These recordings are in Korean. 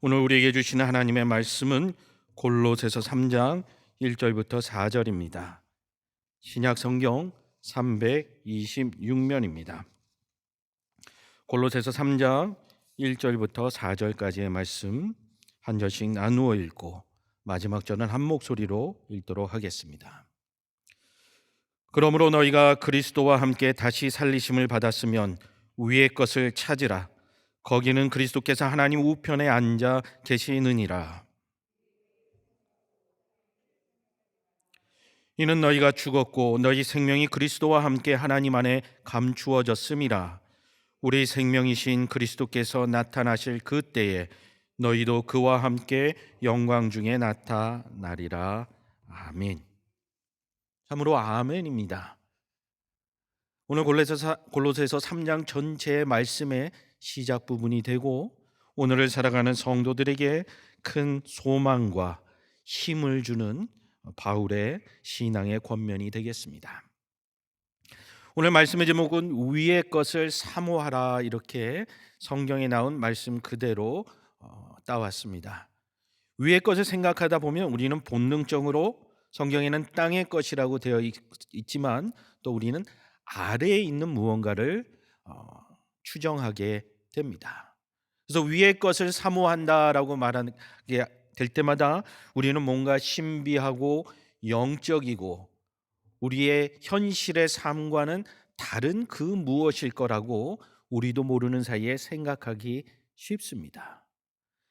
오늘 우리에게 주시는 하나님의 말씀은 골로새서 3장 1절부터 4절입니다. 신약 성경 326면입니다. 골로새서 3장 1절부터 4절까지의 말씀 한 절씩 나누어 읽고 마지막 절은 한 목소리로 읽도록 하겠습니다. 그러므로 너희가 그리스도와 함께 다시 살리심을 받았으면 위의 것을 찾으라. 거기는 그리스도께서 하나님 우편에 앉아 계시느니라. 이는 너희가 죽었고 너희 생명이 그리스도와 함께 하나님 안에 감추어졌음이라. 우리 생명이신 그리스도께서 나타나실 그때에 너희도 그와 함께 영광 중에 나타나리라. 아멘. 참으로 아멘입니다. 오늘 골로새서 3장 전체의 말씀의 시작 부분이 되고 오늘을 살아가는 성도들에게 큰 소망과 힘을 주는 바울의 신앙의 권면이 되겠습니다. 오늘 말씀의 제목은 위의 것을 사모하라, 이렇게 성경에 나온 말씀 그대로 따왔습니다. 위의 것을 생각하다 보면 우리는 본능적으로 성경에는 땅의 것이라고 되어 있지만 또 우리는 아래에 있는 무언가를 추정하게 됩니다. 그래서 위의 것을 사모한다라고 말하게 될 때마다 우리는 뭔가 신비하고 영적이고 우리의 현실의 삶과는 다른 그 무엇일 거라고 우리도 모르는 사이에 생각하기 쉽습니다.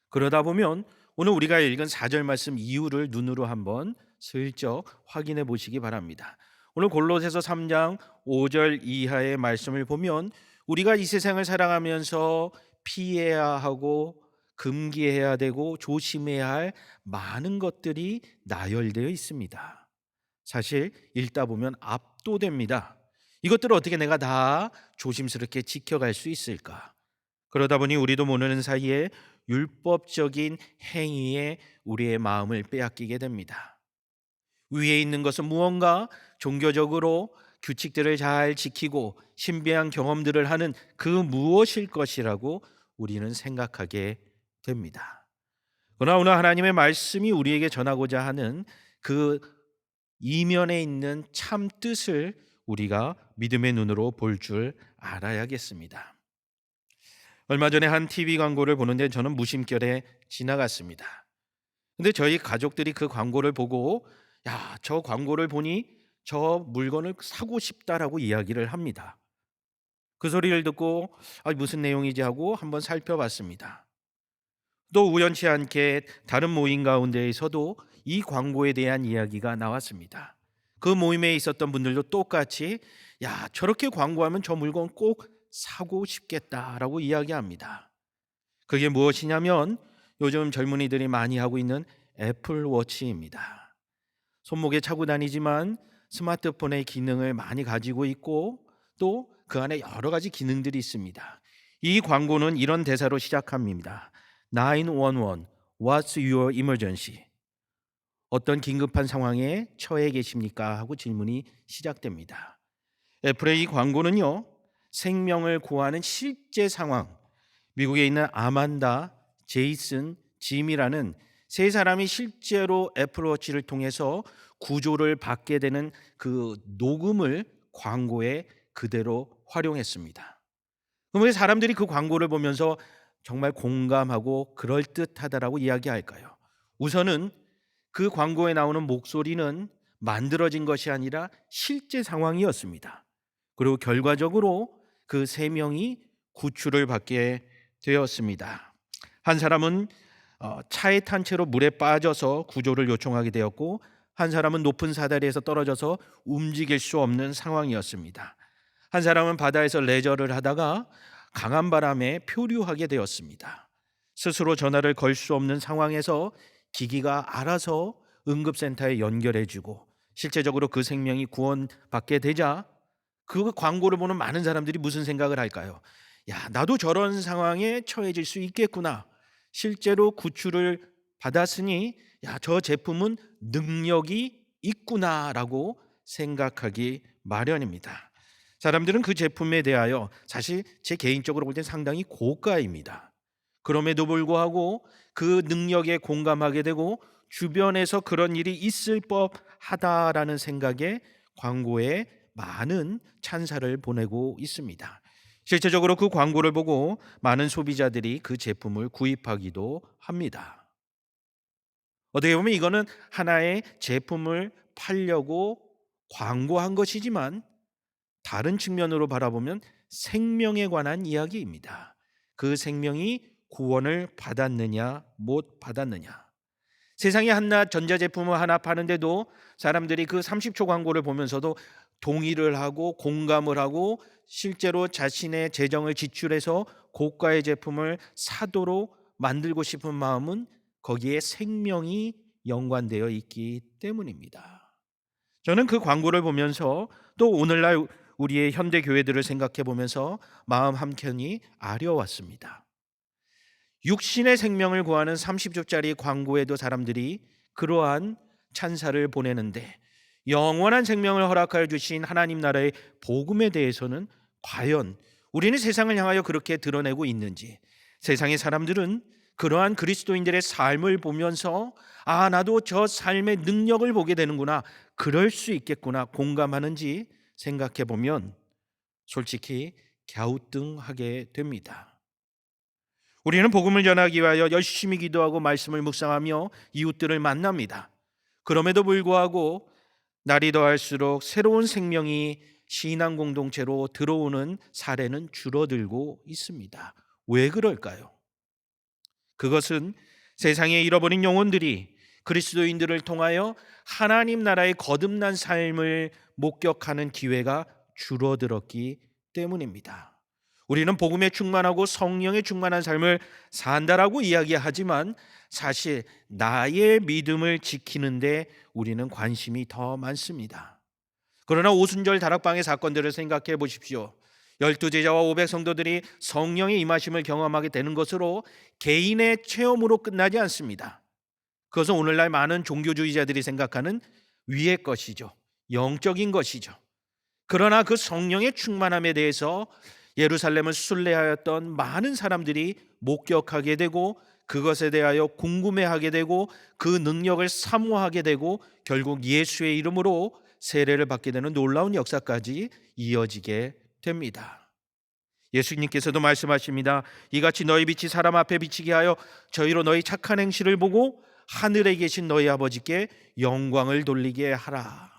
그러다 보면 오늘 우리가 읽은 4절 말씀 이유를 눈으로 한번 슬쩍 확인해 보시기 바랍니다. 오늘 골로새서 3장 5절 이하의 말씀을 보면 우리가 이 세상을 살아가면서 피해야 하고 금기해야 되고 조심해야 할 많은 것들이 나열되어 있습니다. 사실 읽다 보면 압도됩니다. 이것들을 어떻게 내가 다 조심스럽게 지켜갈 수 있을까? 그러다 보니 우리도 모르는 사이에 율법적인 행위에 우리의 마음을 빼앗기게 됩니다. 위에 있는 것은 무언가 종교적으로 규칙들을 잘 지키고 신비한 경험들을 하는 그 무엇일 것이라고 우리는 생각하게 됩니다. 그러나 오늘 하나님의 말씀이 우리에게 전하고자 하는 그 이면에 있는 참 뜻을 우리가 믿음의 눈으로 볼 줄 알아야겠습니다. 얼마 전에 한 TV 광고를 보는데 저는 무심결에 지나갔습니다. 근데 저희 가족들이 그 광고를 보고 야, 저 광고를 보니 저 물건을 사고 싶다라고 이야기를 합니다. 그 소리를 듣고 무슨 내용이지 하고 한번 살펴봤습니다. 또 우연치 않게 다른 모임 가운데에서도 이 광고에 대한 이야기가 나왔습니다. 그 모임에 있었던 분들도 똑같이 야, 저렇게 광고하면 저 물건 꼭 사고 싶겠다라고 이야기합니다. 그게 무엇이냐면 요즘 젊은이들이 많이 하고 있는 애플워치입니다. 손목에 차고 다니지만 스마트폰의 기능을 많이 가지고 있고 또 그 안에 여러 가지 기능들이 있습니다. 이 광고는 이런 대사로 시작합니다. 911, What's your emergency? 어떤 긴급한 상황에 처해 계십니까? 하고 질문이 시작됩니다. 애플의 이 광고는요, 생명을 구하는 실제 상황, 미국에 있는 아만다, 제이슨, 짐이라는 세 사람이 실제로 애플워치를 통해서 구조를 받게 되는 그 녹음을 광고에 그대로 활용했습니다. 그러면 사람들이 그 광고를 보면서 정말 공감하고 그럴듯하다라고 이야기할까요? 우선은 그 광고에 나오는 목소리는 만들어진 것이 아니라 실제 상황이었습니다. 그리고 결과적으로 그 세 명이 구출을 받게 되었습니다. 한 사람은 차에 탄 채로 물에 빠져서 구조를 요청하게 되었고 한 사람은 높은 사다리에서 떨어져서 움직일 수 없는 상황이었습니다. 한 사람은 바다에서 레저를 하다가 강한 바람에 표류하게 되었습니다. 스스로 전화를 걸 수 없는 상황에서 기기가 알아서 응급센터에 연결해주고 실제적으로 그 생명이 구원받게 되자 그 광고를 보는 많은 사람들이 무슨 생각을 할까요? 야, 나도 저런 상황에 처해질 수 있겠구나. 실제로 구출을 받았으니 야, 저 제품은 능력이 있구나라고 생각하기 마련입니다. 사람들은 그 제품에 대하여 사실 제 개인적으로 볼 땐 상당히 고가입니다. 그럼에도 불구하고 그 능력에 공감하게 되고 주변에서 그런 일이 있을 법하다라는 생각에 광고에 많은 찬사를 보내고 있습니다. 실제적으로 그 광고를 보고 많은 소비자들이 그 제품을 구입하기도 합니다. 어떻게 보면 이거는 하나의 제품을 팔려고 광고한 것이지만 다른 측면으로 바라보면 생명에 관한 이야기입니다. 그 생명이 구원을 받았느냐 못 받았느냐. 세상에 한낱 전자제품을 하나 파는데도 사람들이 그 30초 광고를 보면서도 동의를 하고 공감을 하고 실제로 자신의 재정을 지출해서 고가의 제품을 사도록 만들고 싶은 마음은 거기에 생명이 연관되어 있기 때문입니다. 저는 그 광고를 보면서 또 오늘날 우리의 현대 교회들을 생각해 보면서 마음 한켠이 아려왔습니다. 육신의 생명을 구하는 30초짜리 광고에도 사람들이 그러한 찬사를 보내는데 영원한 생명을 허락하여 주신 하나님 나라의 복음에 대해서는 과연 우리는 세상을 향하여 그렇게 드러내고 있는지, 세상의 사람들은 그러한 그리스도인들의 삶을 보면서 나도 저 삶의 능력을 보게 되는구나, 그럴 수 있겠구나 공감하는지 생각해 보면 솔직히 갸우뚱하게 됩니다. 우리는 복음을 전하기 위하여 열심히 기도하고 말씀을 묵상하며 이웃들을 만납니다. 그럼에도 불구하고 날이 더할수록 새로운 생명이 신앙 공동체로 들어오는 사례는 줄어들고 있습니다. 왜 그럴까요? 그것은 세상에 잃어버린 영혼들이 그리스도인들을 통하여 하나님 나라의 거듭난 삶을 목격하는 기회가 줄어들었기 때문입니다. 우리는 복음에 충만하고 성령에 충만한 삶을 산다라고 이야기하지만 사실 나의 믿음을 지키는데 우리는 관심이 더 많습니다. 그러나 오순절 다락방의 사건들을 생각해 보십시오. 12제자와 500성도들이 성령의 임하심을 경험하게 되는 것으로 개인의 체험으로 끝나지 않습니다. 그것은 오늘날 많은 종교주의자들이 생각하는 위의 것이죠. 영적인 것이죠. 그러나 그 성령의 충만함에 대해서 예루살렘을 순례하였던 많은 사람들이 목격하게 되고 그것에 대하여 궁금해하게 되고 그 능력을 사모하게 되고 결국 예수의 이름으로 세례를 받게 되는 놀라운 역사까지 이어지게 됩니다. 예수님께서도 말씀하십니다. 이같이 너희 빛이 사람 앞에 비치게 하여 저희로 너희 착한 행실을 보고 하늘에 계신 너희 아버지께 영광을 돌리게 하라.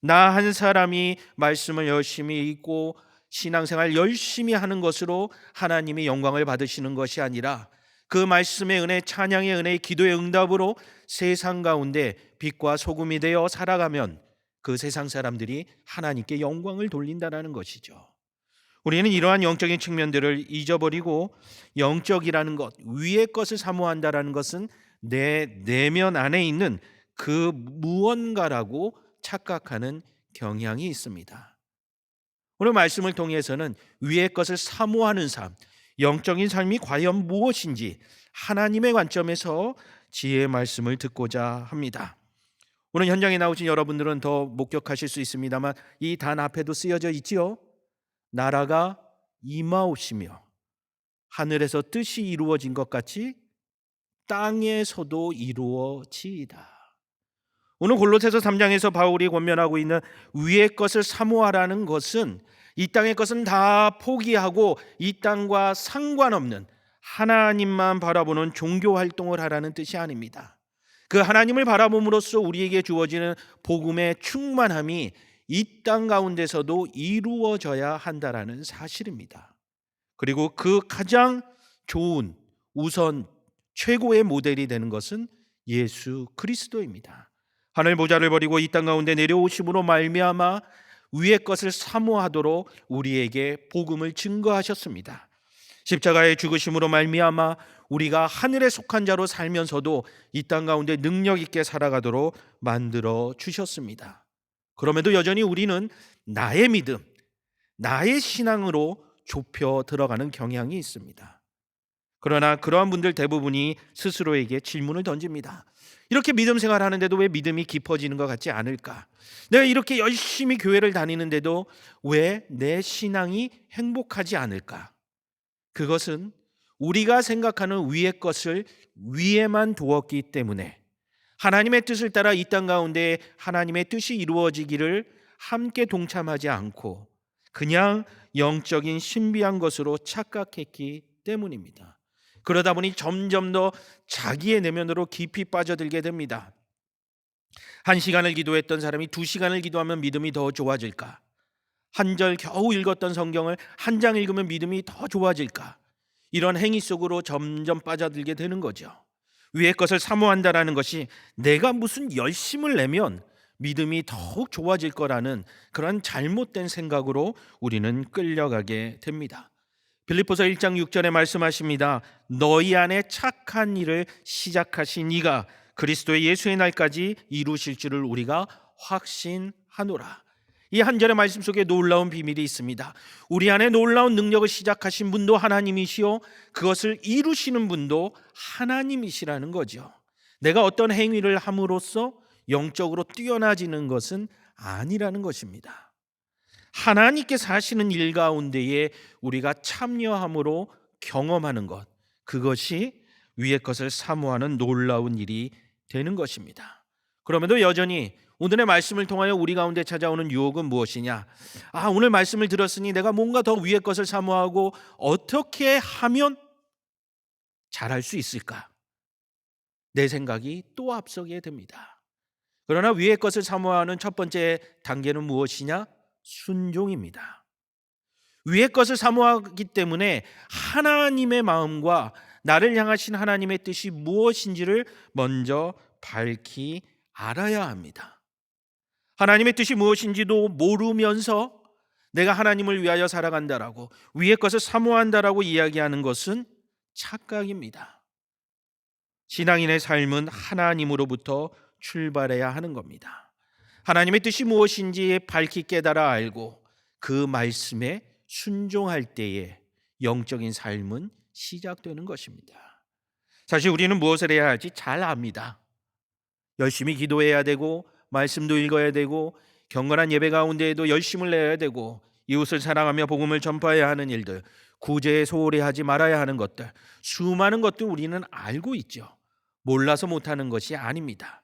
나 한 사람이 말씀을 열심히 읽고 신앙생활 열심히 하는 것으로 하나님이 영광을 받으시는 것이 아니라 그 말씀의 은혜, 찬양의 은혜, 기도의 응답으로 세상 가운데 빛과 소금이 되어 살아가면 그 세상 사람들이 하나님께 영광을 돌린다는 것이죠. 우리는 이러한 영적인 측면들을 잊어버리고 영적이라는 것, 위의 것을 사모한다라는 것은 내 내면 안에 있는 그 무언가라고 착각하는 경향이 있습니다. 오늘 말씀을 통해서는 위의 것을 사모하는 삶, 영적인 삶이 과연 무엇인지 하나님의 관점에서 지혜의 말씀을 듣고자 합니다. 오늘 현장에 나오신 여러분들은 더 목격하실 수 있습니다만 이 단 앞에도 쓰여져 있지요. 나라가 임하옵시며 하늘에서 뜻이 이루어진 것 같이 땅에서도 이루어지이다. 오늘 골로새서 3장에서 바울이 권면하고 있는 위의 것을 사모하라는 것은 이 땅의 것은 다 포기하고 이 땅과 상관없는 하나님만 바라보는 종교 활동을 하라는 뜻이 아닙니다. 그 하나님을 바라봄으로써 우리에게 주어지는 복음의 충만함이 이 땅 가운데서도 이루어져야 한다라는 사실입니다. 그리고 그 가장 좋은 우선 최고의 모델이 되는 것은 예수 그리스도입니다. 하늘 보좌를 버리고 이 땅 가운데 내려오심으로 말미암아 위의 것을 사모하도록 우리에게 복음을 증거하셨습니다. 십자가의 죽으심으로 말미암아 우리가 하늘에 속한 자로 살면서도 이 땅 가운데 능력 있게 살아가도록 만들어 주셨습니다. 그럼에도 여전히 우리는 나의 믿음, 나의 신앙으로 좁혀 들어가는 경향이 있습니다. 그러나 그러한 분들 대부분이 스스로에게 질문을 던집니다. 이렇게 믿음 생활하는데도 왜 믿음이 깊어지는 것 같지 않을까? 내가 이렇게 열심히 교회를 다니는데도 왜 내 신앙이 행복하지 않을까? 그것은 우리가 생각하는 위의 것을 위에만 두었기 때문에 하나님의 뜻을 따라 이 땅 가운데 하나님의 뜻이 이루어지기를 함께 동참하지 않고 그냥 영적인 신비한 것으로 착각했기 때문입니다. 그러다 보니 점점 더 자기의 내면으로 깊이 빠져들게 됩니다. 1시간을 기도했던 사람이 2시간을 기도하면 믿음이 더 좋아질까? 한 절 겨우 읽었던 성경을 한 장 읽으면 믿음이 더 좋아질까? 이런 행위 속으로 점점 빠져들게 되는 거죠. 위의 것을 사모한다라는 것이 내가 무슨 열심을 내면 믿음이 더욱 좋아질 거라는 그런 잘못된 생각으로 우리는 끌려가게 됩니다. 빌립보서 1장 6절에 말씀하십니다. 너희 안에 착한 일을 시작하신 이가 그리스도의 예수의 날까지 이루실 줄을 우리가 확신하노라. 이 한 절의 말씀 속에 놀라운 비밀이 있습니다. 우리 안에 놀라운 능력을 시작하신 분도 하나님이시요 그것을 이루시는 분도 하나님이시라는 거죠. 내가 어떤 행위를 함으로써 영적으로 뛰어나지는 것은 아니라는 것입니다. 하나님께서 하시는 일 가운데에 우리가 참여함으로 경험하는 것, 그것이 위의 것을 사모하는 놀라운 일이 되는 것입니다. 그럼에도 여전히 오늘의 말씀을 통하여 우리 가운데 찾아오는 유혹은 무엇이냐? 오늘 말씀을 들었으니 내가 뭔가 더 위의 것을 사모하고 어떻게 하면 잘할 수 있을까? 내 생각이 또 앞서게 됩니다. 그러나 위의 것을 사모하는 첫 번째 단계는 무엇이냐? 순종입니다. 위의 것을 사모하기 때문에 하나님의 마음과 나를 향하신 하나님의 뜻이 무엇인지를 먼저 밝히 알아야 합니다. 하나님의 뜻이 무엇인지도 모르면서 내가 하나님을 위하여 살아간다라고 위의 것을 사모한다라고 이야기하는 것은 착각입니다. 신앙인의 삶은 하나님으로부터 출발해야 하는 겁니다. 하나님의 뜻이 무엇인지 밝히 깨달아 알고 그 말씀에 순종할 때에 영적인 삶은 시작되는 것입니다. 사실 우리는 무엇을 해야 할지 잘 압니다. 열심히 기도해야 되고 말씀도 읽어야 되고 경건한 예배 가운데에도 열심을 내야 되고 이웃을 사랑하며 복음을 전파해야 하는 일들, 구제에 소홀히 하지 말아야 하는 것들, 수많은 것들 우리는 알고 있죠. 몰라서 못하는 것이 아닙니다.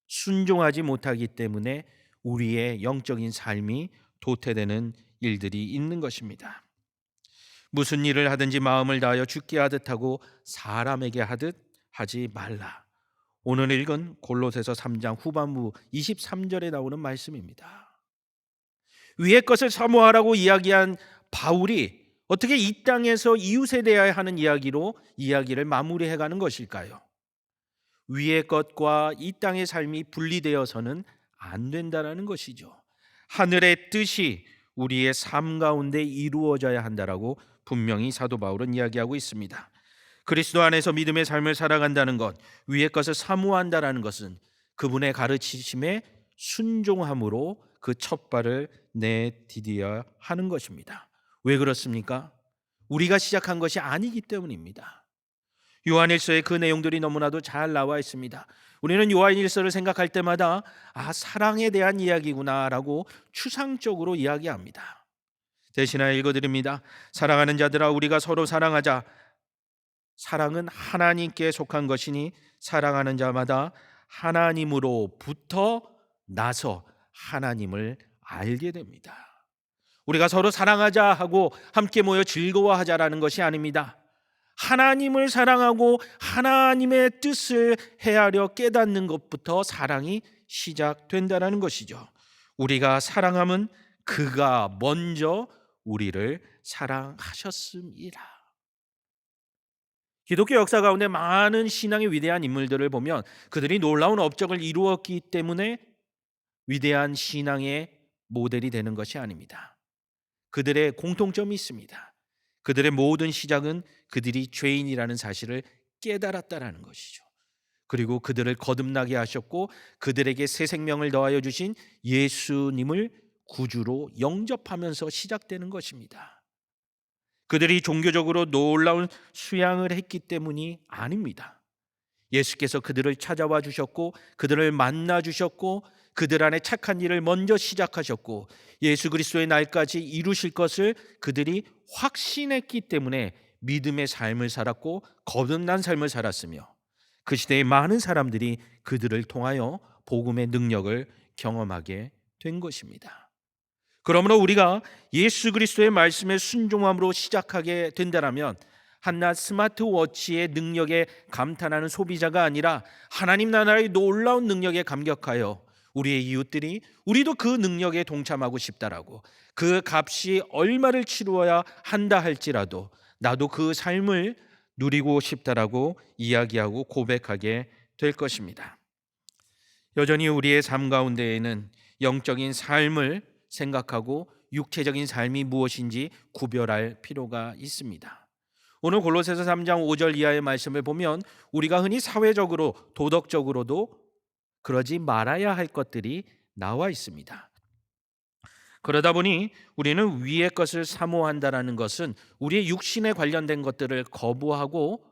순종하지 못하기 때문에 우리의 영적인 삶이 도태되는 일들이 있는 것입니다. 무슨 일을 하든지 마음을 다하여 주께 하듯 하고 사람에게 하듯 하지 말라. 오늘 읽은 골로새서 3장 후반부 23절에 나오는 말씀입니다. 위의 것을 사모하라고 이야기한 바울이 어떻게 이 땅에서 이웃에 대하여 하는 이야기로 이야기를 마무리해가는 것일까요? 위의 것과 이 땅의 삶이 분리되어서는 안 된다는 것이죠. 하늘의 뜻이 우리의 삶 가운데 이루어져야 한다라고 분명히 사도 바울은 이야기하고 있습니다. 그리스도 안에서 믿음의 삶을 살아간다는 것, 위의 것을 사모한다라는 것은 그분의 가르치심에 순종함으로 그 첫 발을 내디뎌야 하는 것입니다. 왜 그렇습니까? 우리가 시작한 것이 아니기 때문입니다. 요한일서에 그 내용들이 너무나도 잘 나와 있습니다. 우리는 요한일서를 생각할 때마다 사랑에 대한 이야기구나라고 추상적으로 이야기합니다. 대신하여 읽어드립니다. 사랑하는 자들아 우리가 서로 사랑하자. 사랑은 하나님께 속한 것이니 사랑하는 자마다 하나님으로부터 나서 하나님을 알게 됩니다. 우리가 서로 사랑하자 하고 함께 모여 즐거워하자라는 것이 아닙니다. 하나님을 사랑하고 하나님의 뜻을 헤아려 깨닫는 것부터 사랑이 시작된다는 것이죠. 우리가 사랑함은 그가 먼저 우리를 사랑하셨습니다. 기독교 역사 가운데 많은 신앙의 위대한 인물들을 보면 그들이 놀라운 업적을 이루었기 때문에 위대한 신앙의 모델이 되는 것이 아닙니다. 그들의 공통점이 있습니다. 그들의 모든 시작은 그들이 죄인이라는 사실을 깨달았다라는 것이죠. 그리고 그들을 거듭나게 하셨고 그들에게 새 생명을 더하여 주신 예수님을 구주로 영접하면서 시작되는 것입니다. 그들이 종교적으로 놀라운 수양을 했기 때문이 아닙니다. 예수께서 그들을 찾아와 주셨고 그들을 만나 주셨고 그들 안에 착한 일을 먼저 시작하셨고 예수 그리스도의 날까지 이루실 것을 그들이 확신했기 때문에 믿음의 삶을 살았고 거듭난 삶을 살았으며 그 시대의 많은 사람들이 그들을 통하여 복음의 능력을 경험하게 된 것입니다. 그러므로 우리가 예수 그리스도의 말씀에 순종함으로 시작하게 된다면 한낱 스마트워치의 능력에 감탄하는 소비자가 아니라 하나님 나라의 놀라운 능력에 감격하여 우리의 이웃들이 우리도 그 능력에 동참하고 싶다라고, 그 값이 얼마를 치루어야 한다 할지라도 나도 그 삶을 누리고 싶다라고 이야기하고 고백하게 될 것입니다. 여전히 우리의 삶 가운데에는 영적인 삶을 생각하고 육체적인 삶이 무엇인지 구별할 필요가 있습니다. 오늘 골로새서 3장 5절 이하의 말씀을 보면 우리가 흔히 사회적으로 도덕적으로도 그러지 말아야 할 것들이 나와 있습니다. 그러다 보니 우리는 위의 것을 사모한다라는 것은 우리의 육신에 관련된 것들을 거부하고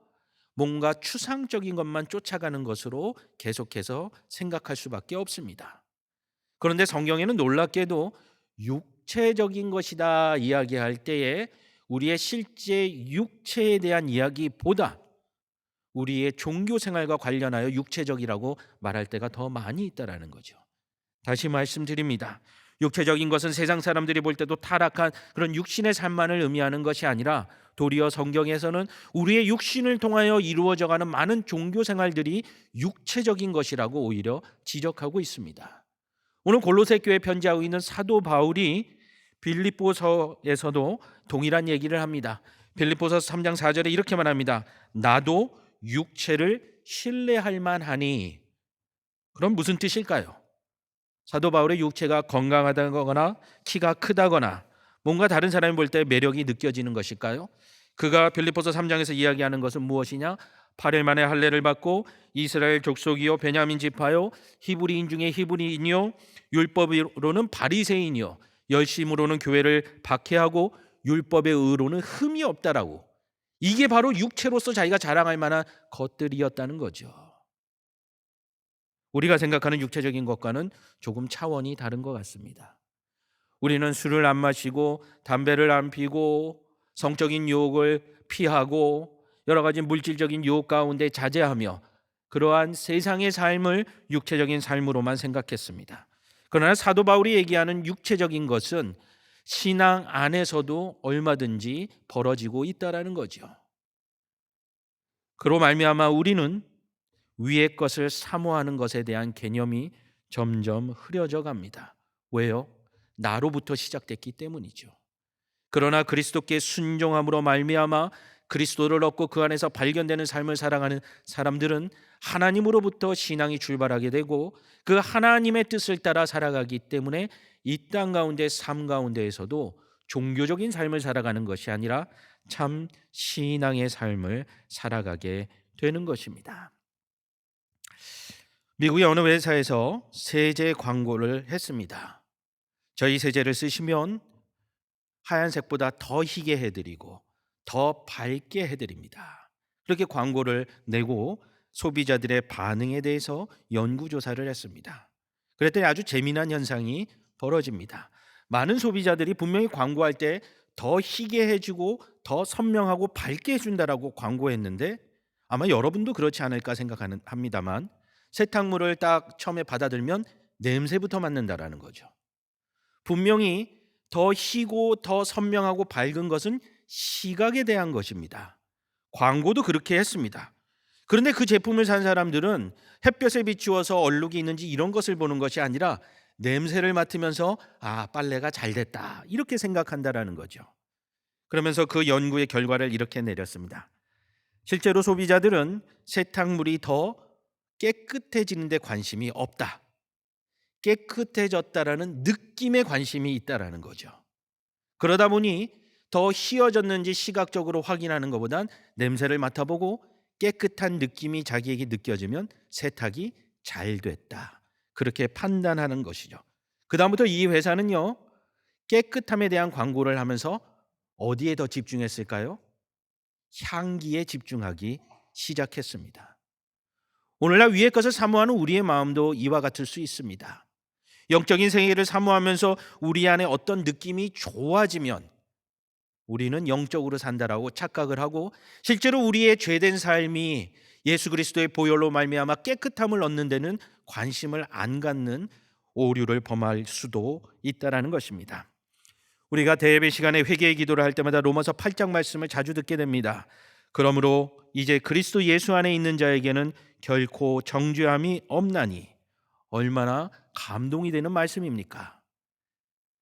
뭔가 추상적인 것만 쫓아가는 것으로 계속해서 생각할 수밖에 없습니다. 그런데 성경에는 놀랍게도 육체적인 것이다 이야기할 때에 우리의 실제 육체에 대한 이야기보다 우리의 종교 생활과 관련하여 육체적이라고 말할 때가 더 많이 있다라는 거죠. 다시 말씀드립니다. 육체적인 것은 세상 사람들이 볼 때도 타락한 그런 육신의 삶만을 의미하는 것이 아니라 도리어 성경에서는 우리의 육신을 통하여 이루어져가는 많은 종교 생활들이 육체적인 것이라고 오히려 지적하고 있습니다. 오늘 골로새 교회에 편지하고 있는 사도 바울이 빌립보서에서도 동일한 얘기를 합니다. 빌립보서 3장 4절에 이렇게 말합니다. 나도 육체를 신뢰할 만하니. 그럼 무슨 뜻일까요? 사도 바울의 육체가 건강하다거나 키가 크다거나 뭔가 다른 사람이 볼 때 매력이 느껴지는 것일까요? 그가 빌립보서 3장에서 이야기하는 것은 무엇이냐? 8일 만에 할례를 받고 이스라엘 족속이요 베냐민 지파요 히브리인 중에 히브리인이요 율법으로는 바리새인이요 열심으로는 교회를 박해하고 율법의 의로는 흠이 없다라고, 이게 바로 육체로서 자기가 자랑할 만한 것들이었다는 거죠. 우리가 생각하는 육체적인 것과는 조금 차원이 다른 것 같습니다. 우리는 술을 안 마시고 담배를 안 피고 성적인 유혹을 피하고 여러 가지 물질적인 유혹 가운데 자제하며 그러한 세상의 삶을 육체적인 삶으로만 생각했습니다. 그러나 사도 바울이 얘기하는 육체적인 것은 신앙 안에서도 얼마든지 벌어지고 있다라는 거죠. 그로 말미암아 우리는 위의 것을 사모하는 것에 대한 개념이 점점 흐려져 갑니다. 왜요? 나로부터 시작됐기 때문이죠. 그러나 그리스도께 순종함으로 말미암아 그리스도를 얻고 그 안에서 발견되는 삶을 살아가는 사람들은 하나님으로부터 신앙이 출발하게 되고 그 하나님의 뜻을 따라 살아가기 때문에 이 땅 가운데 삶 가운데에서도 종교적인 삶을 살아가는 것이 아니라 참 신앙의 삶을 살아가게 되는 것입니다. 미국의 어느 회사에서 세제 광고를 했습니다. 저희 세제를 쓰시면 하얀색보다 더 희게 해드리고 더 밝게 해드립니다. 그렇게 광고를 내고 소비자들의 반응에 대해서 연구조사를 했습니다. 그랬더니 아주 재미난 현상이 벌어집니다. 많은 소비자들이 분명히 광고할 때 더 희게 해주고 더 선명하고 밝게 해준다라고 광고했는데 아마 여러분도 그렇지 않을까 생각합니다만 세탁물을 딱 처음에 받아들면 냄새부터 맡는다라는 거죠. 분명히 더 희고 더 선명하고 밝은 것은 시각에 대한 것입니다. 광고도 그렇게 했습니다. 그런데 그 제품을 산 사람들은 햇볕에 비추어서 얼룩이 있는지 이런 것을 보는 것이 아니라 냄새를 맡으면서 아, 빨래가 잘 됐다 이렇게 생각한다라는 거죠. 그러면서 그 연구의 결과를 이렇게 내렸습니다. 실제로 소비자들은 세탁물이 더 깨끗해지는 데 관심이 없다. 깨끗해졌다라는 느낌에 관심이 있다라는 거죠. 그러다 보니 더 희어졌는지 시각적으로 확인하는 것보단 냄새를 맡아보고 깨끗한 느낌이 자기에게 느껴지면 세탁이 잘 됐다. 그렇게 판단하는 것이죠. 그 다음부터 이 회사는요, 깨끗함에 대한 광고를 하면서 어디에 더 집중했을까요? 향기에 집중하기 시작했습니다. 오늘날 위의 것을 사모하는 우리의 마음도 이와 같을 수 있습니다. 영적인 생애를 사모하면서 우리 안에 어떤 느낌이 좋아지면 우리는 영적으로 산다라고 착각을 하고 실제로 우리의 죄된 삶이 예수 그리스도의 보혈로 말미암아 깨끗함을 얻는 데는 관심을 안 갖는 오류를 범할 수도 있다라는 것입니다. 우리가 대예배 시간에 회개의 기도를 할 때마다 로마서 8장 말씀을 자주 듣게 됩니다. 그러므로 이제 그리스도 예수 안에 있는 자에게는 결코 정죄함이 없나니, 얼마나 감동이 되는 말씀입니까?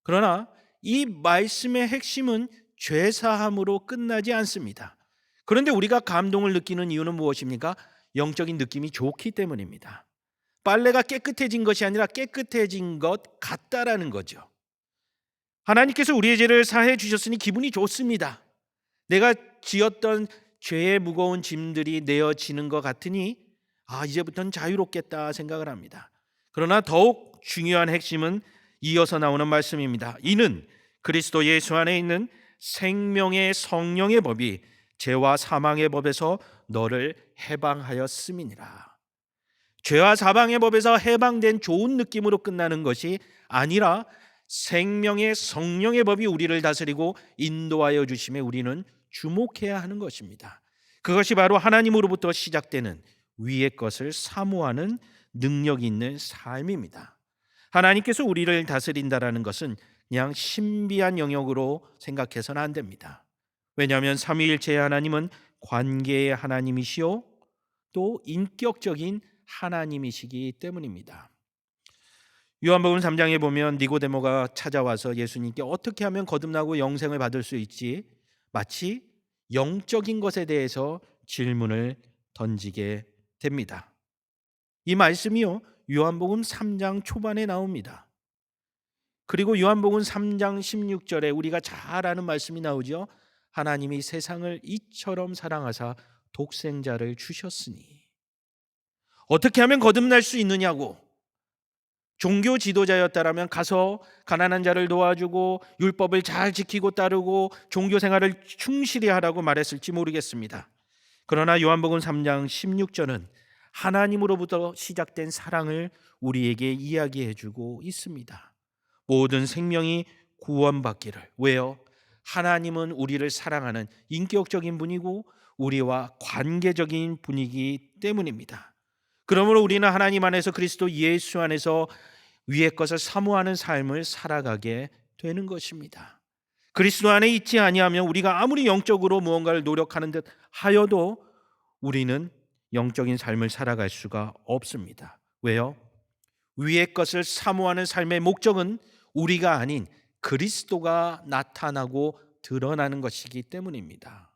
그러나 이 말씀의 핵심은 죄사함으로 끝나지 않습니다. 그런데 우리가 감동을 느끼는 이유는 무엇입니까? 영적인 느낌이 좋기 때문입니다. 빨래가 깨끗해진 것이 아니라 깨끗해진 것 같다라는 거죠. 하나님께서 우리의 죄를 사해 주셨으니 기분이 좋습니다. 내가 지었던 죄의 무거운 짐들이 내어지는 것 같으니 이제부터는 자유롭겠다 생각을 합니다. 그러나 더욱 중요한 핵심은 이어서 나오는 말씀입니다. 이는 그리스도 예수 안에 있는 생명의 성령의 법이 죄와 사망의 법에서 너를 해방하였음이니라. 죄와 사망의 법에서 해방된 좋은 느낌으로 끝나는 것이 아니라 생명의 성령의 법이 우리를 다스리고 인도하여 주심에 우리는 주목해야 하는 것입니다. 그것이 바로 하나님으로부터 시작되는 위의 것을 사모하는 능력 있는 삶입니다. 하나님께서 우리를 다스린다라는 것은 그냥 신비한 영역으로 생각해서는 안 됩니다. 왜냐하면 삼위일체의 하나님은 관계의 하나님이시요 또 인격적인 하나님이시기 때문입니다. 요한복음 3장에 보면 니고데모가 찾아와서 예수님께 어떻게 하면 거듭나고 영생을 받을 수 있지? 마치 영적인 것에 대해서 질문을 던지게 됩니다. 이 말씀이요, 요한복음 3장 초반에 나옵니다. 그리고 요한복음 3장 16절에 우리가 잘 아는 말씀이 나오죠. 하나님이 세상을 이처럼 사랑하사 독생자를 주셨으니. 어떻게 하면 거듭날 수 있느냐고, 종교 지도자였다라면 가서 가난한 자를 도와주고 율법을 잘 지키고 따르고 종교 생활을 충실히 하라고 말했을지 모르겠습니다. 그러나 요한복음 3장 16절은 하나님으로부터 시작된 사랑을 우리에게 이야기해주고 있습니다. 모든 생명이 구원받기를. 왜요? 하나님은 우리를 사랑하는 인격적인 분이고 우리와 관계적인 분이기 때문입니다. 그러므로 우리는 하나님 안에서 그리스도 예수 안에서 위의 것을 사모하는 삶을 살아가게 되는 것입니다. 그리스도 안에 있지 아니하면 우리가 아무리 영적으로 무언가를 노력하는 듯 하여도 우리는 영적인 삶을 살아갈 수가 없습니다. 왜요? 위의 것을 사모하는 삶의 목적은 우리가 아닌 그리스도가 나타나고 드러나는 것이기 때문입니다.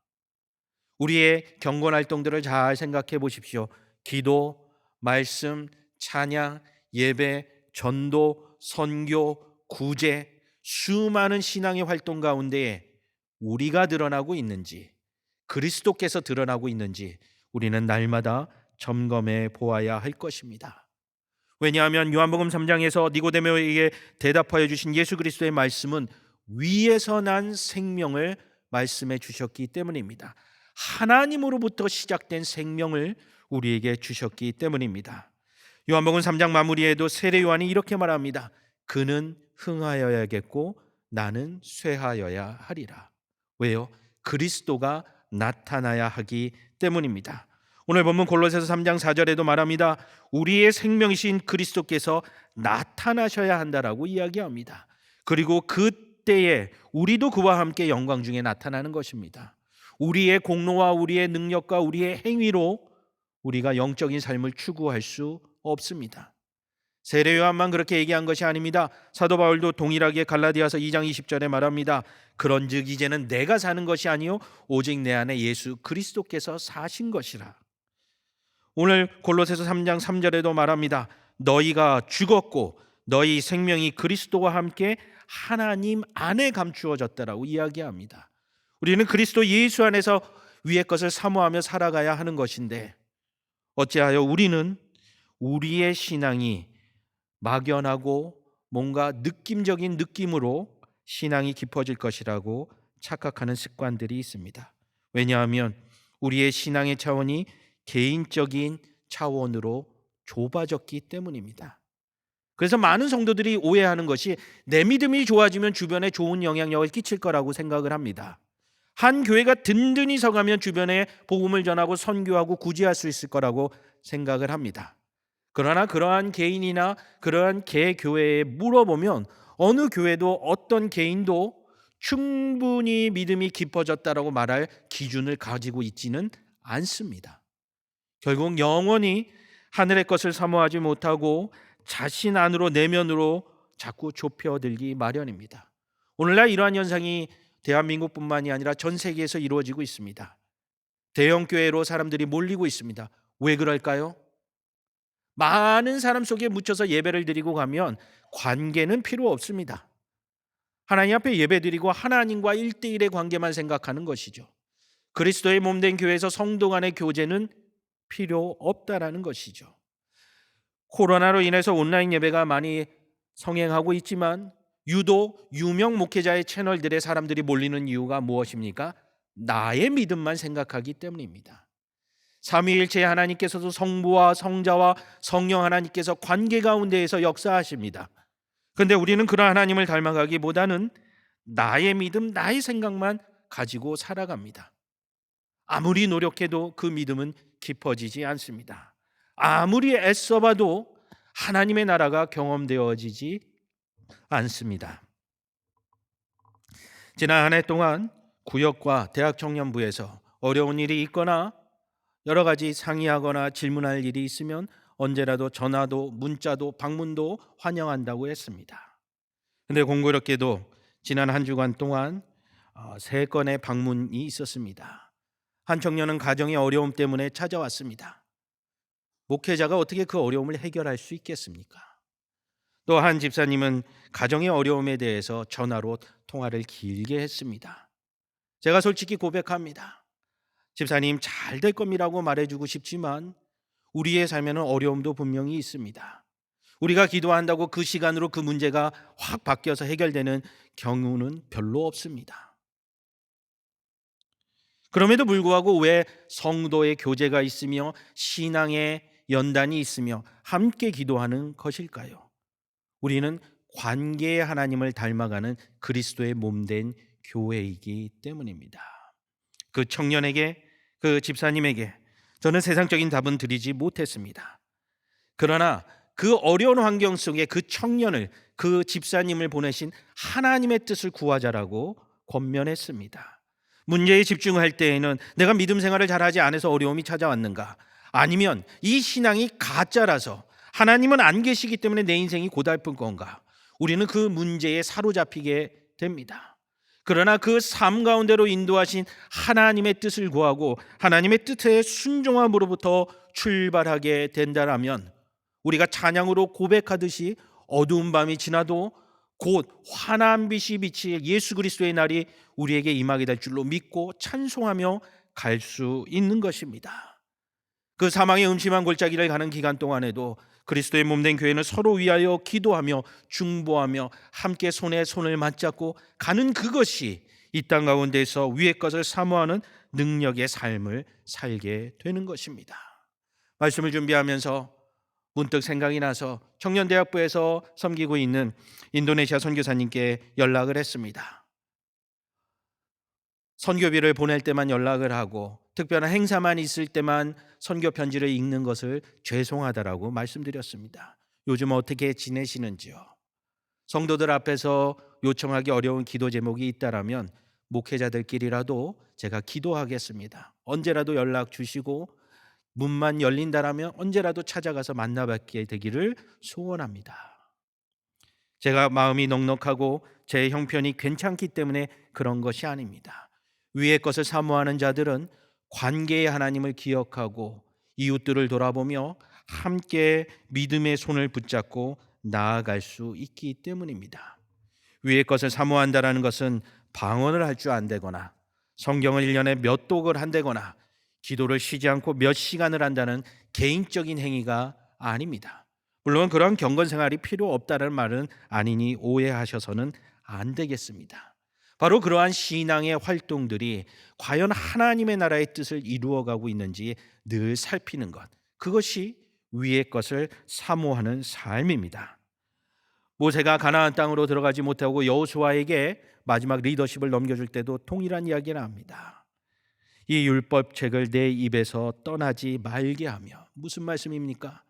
우리의 경건 활동들을 잘 생각해 보십시오. 기도, 말씀, 찬양, 예배, 전도, 선교, 구제, 수많은 신앙의 활동 가운데에 우리가 드러나고 있는지, 그리스도께서 드러나고 있는지 우리는 날마다 점검해 보아야 할 것입니다. 왜냐하면 요한복음 3장에서 니고데모에게 대답하여 주신 예수 그리스도의 말씀은 위에서 난 생명을 말씀해 주셨기 때문입니다. 하나님으로부터 시작된 생명을 우리에게 주셨기 때문입니다. 요한복음 3장 마무리에도 세례 요한이 이렇게 말합니다. 그는 흥하여야겠고 나는 쇠하여야 하리라. 왜요? 그리스도가 나타나야 하기 때문입니다. 오늘 본문 골로새서 3장 4절에도 말합니다. 우리의 생명이신 그리스도께서 나타나셔야 한다라고 이야기합니다. 그리고 그때에 우리도 그와 함께 영광 중에 나타나는 것입니다. 우리의 공로와 우리의 능력과 우리의 행위로 우리가 영적인 삶을 추구할 수 없습니다. 세례 요한만 그렇게 얘기한 것이 아닙니다. 사도 바울도 동일하게 갈라디아서 2장 20절에 말합니다. 그런즉 이제는 내가 사는 것이 아니요 오직 내 안에 예수 그리스도께서 사신 것이라. 오늘 골로새서 3장 3절에도 말합니다. 너희가 죽었고 너희 생명이 그리스도와 함께 하나님 안에 감추어졌다라고 이야기합니다. 우리는 그리스도 예수 안에서 위의 것을 사모하며 살아가야 하는 것인데 어찌하여 우리는 우리의 신앙이 막연하고 뭔가 느낌적인 느낌으로 신앙이 깊어질 것이라고 착각하는 습관들이 있습니다. 왜냐하면 우리의 신앙의 차원이 개인적인 차원으로 좁아졌기 때문입니다. 그래서 많은 성도들이 오해하는 것이 내 믿음이 좋아지면 주변에 좋은 영향력을 끼칠 거라고 생각을 합니다. 한 교회가 든든히 서가면 주변에 복음을 전하고 선교하고 구제할 수 있을 거라고 생각을 합니다. 그러나 그러한 개인이나 그러한 개교회에 물어보면 어느 교회도 어떤 개인도 충분히 믿음이 깊어졌다라고 말할 기준을 가지고 있지는 않습니다. 결국 영원히 하늘의 것을 사모하지 못하고 자신 안으로 내면으로 자꾸 좁혀들기 마련입니다. 오늘날 이러한 현상이 대한민국뿐만이 아니라 전 세계에서 이루어지고 있습니다. 대형 교회로 사람들이 몰리고 있습니다. 왜 그럴까요? 많은 사람 속에 묻혀서 예배를 드리고 가면 관계는 필요 없습니다. 하나님 앞에 예배드리고 하나님과 1대1의 관계만 생각하는 것이죠. 그리스도의 몸된 교회에서 성도 간의 교제는 필요 없다라는 것이죠. 코로나로 인해서 온라인 예배가 많이 성행하고 있지만 유독 유명 목회자의 채널들에 사람들이 몰리는 이유가 무엇입니까? 나의 믿음만 생각하기 때문입니다. 삼위일체 하나님께서도 성부와 성자와 성령 하나님께서 관계 가운데에서 역사하십니다. 그런데 우리는 그런 하나님을 닮아가기보다는 나의 믿음, 나의 생각만 가지고 살아갑니다. 아무리 노력해도 그 믿음은 깊어지지 않습니다. 아무리 애써봐도 하나님의 나라가 경험되어지지 않습니다. 지난 한 해 동안 구역과 대학 청년부에서 어려운 일이 있거나 여러 가지 상의하거나 질문할 일이 있으면 언제라도 전화도 문자도 방문도 환영한다고 했습니다. 그런데 공교롭게도 지난 한 주간 동안 3건의 방문이 있었습니다. 한 청년은 가정의 어려움 때문에 찾아왔습니다. 목회자가 어떻게 그 어려움을 해결할 수 있겠습니까? 또 한 집사님은 가정의 어려움에 대해서 전화로 통화를 길게 했습니다. 제가 솔직히 고백합니다. 집사님 잘 될 겁니다라고 말해주고 싶지만 우리의 삶에는 어려움도 분명히 있습니다. 우리가 기도한다고 그 시간으로 그 문제가 확 바뀌어서 해결되는 경우는 별로 없습니다. 그럼에도 불구하고 왜 성도의 교제가 있으며 신앙의 연단이 있으며 함께 기도하는 것일까요? 우리는 관계의 하나님을 닮아가는 그리스도의 몸된 교회이기 때문입니다. 그 청년에게, 그 집사님에게 저는 세상적인 답은 드리지 못했습니다. 그러나 그 어려운 환경 속에 그 청년을, 그 집사님을 보내신 하나님의 뜻을 구하자라고 권면했습니다. 문제에 집중할 때에는 내가 믿음 생활을 잘하지 않아서 어려움이 찾아왔는가? 아니면 이 신앙이 가짜라서 하나님은 안 계시기 때문에 내 인생이 고달픈 건가? 우리는 그 문제에 사로잡히게 됩니다. 그러나 그 삶 가운데로 인도하신 하나님의 뜻을 구하고 하나님의 뜻에 순종함으로부터 출발하게 된다라면 우리가 찬양으로 고백하듯이 어두운 밤이 지나도 곧 환한 빛이 비칠 예수 그리스도의 날이 우리에게 임하게 될 줄로 믿고 찬송하며 갈 수 있는 것입니다. 그 사망의 음침한 골짜기를 가는 기간 동안에도 그리스도의 몸된 교회는 서로 위하여 기도하며 중보하며 함께 손에 손을 맞잡고 가는 그것이 이 땅 가운데서 위의 것을 사모하는 능력의 삶을 살게 되는 것입니다. 말씀을 준비하면서 문득 생각이 나서 청년대학부에서 섬기고 있는 인도네시아 선교사님께 연락을 했습니다. 선교비를 보낼 때만 연락을 하고 특별한 행사만 있을 때만 선교 편지를 읽는 것을 죄송하다라고 말씀드렸습니다. 요즘 어떻게 지내시는지요? 성도들 앞에서 요청하기 어려운 기도 제목이 있다라면 목회자들끼리라도 제가 기도하겠습니다. 언제라도 연락 주시고 문만 열린다라면 언제라도 찾아가서 만나뵙게 되기를 소원합니다. 제가 마음이 넉넉하고 제 형편이 괜찮기 때문에 그런 것이 아닙니다. 위의 것을 사모하는 자들은 관계의 하나님을 기억하고 이웃들을 돌아보며 함께 믿음의 손을 붙잡고 나아갈 수 있기 때문입니다. 위의 것을 사모한다라는 것은 방언을 할 줄 안되거나 성경을 1년에 몇 독을 한다거나 기도를 쉬지 않고 몇 시간을 한다는 개인적인 행위가 아닙니다. 물론 그런 경건 생활이 필요 없다는 말은 아니니 오해하셔서는 안 되겠습니다. 바로 그러한 신앙의 활동들이 과연 하나님의 나라의 뜻을 이루어가고 있는지 늘 살피는 것, 그것이 위의 것을 사모하는 삶입니다. 모세가 가나안 땅으로 들어가지 못하고 여호수아에게 마지막 리더십을 넘겨줄 때도 동일한 이야기를 합니다. 이 율법책을 내 입에서 떠나지 말게 하며, 무슨 말씀입니까?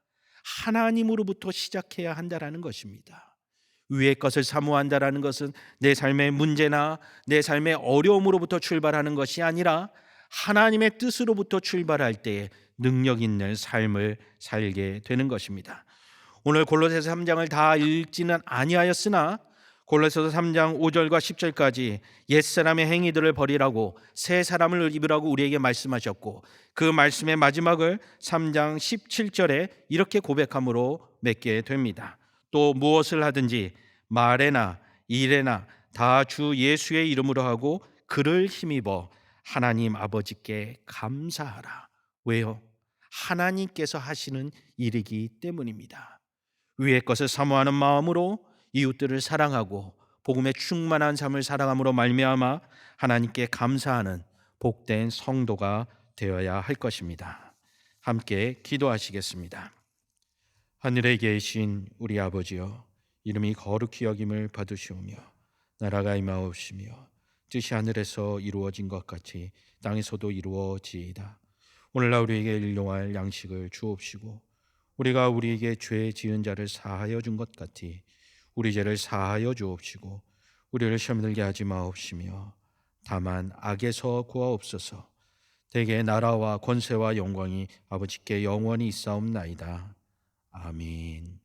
하나님으로부터 시작해야 한다라는 것입니다. 위의 것을 사모한다라는 것은 내 삶의 문제나 내 삶의 어려움으로부터 출발하는 것이 아니라 하나님의 뜻으로부터 출발할 때에 능력 있는 삶을 살게 되는 것입니다. 오늘 골로새서 3장을 다 읽지는 아니하였으나 골로새서 3장 5절과 10절까지 옛사람의 행위들을 버리라고 새 사람을 입으라고 우리에게 말씀하셨고, 그 말씀의 마지막을 3장 17절에 이렇게 고백함으로 맺게 됩니다. 또 무엇을 하든지 말에나 일에나 다 주 예수의 이름으로 하고 그를 힘입어 하나님 아버지께 감사하라. 왜요? 하나님께서 하시는 일이기 때문입니다. 위의 것을 사모하는 마음으로 이웃들을 사랑하고 복음의 충만한 삶을 살아감으로 말미암아 하나님께 감사하는 복된 성도가 되어야 할 것입니다. 함께 기도하시겠습니다. 하늘에 계신 우리 아버지여, 이름이 거룩히 여김을 받으시오며 나라가 임하옵시며 뜻이 하늘에서 이루어진 것 같이 땅에서도 이루어지이다. 오늘날 우리에게 일용할 양식을 주옵시고 우리가 우리에게 죄 지은 자를 사하여 준 것 같이 우리 죄를 사하여 주옵시고 우리를 시험에 들게 하지 마옵시며 다만 악에서 구하옵소서. 대개 나라와 권세와 영광이 아버지께 영원히 있사옵나이다. 아멘.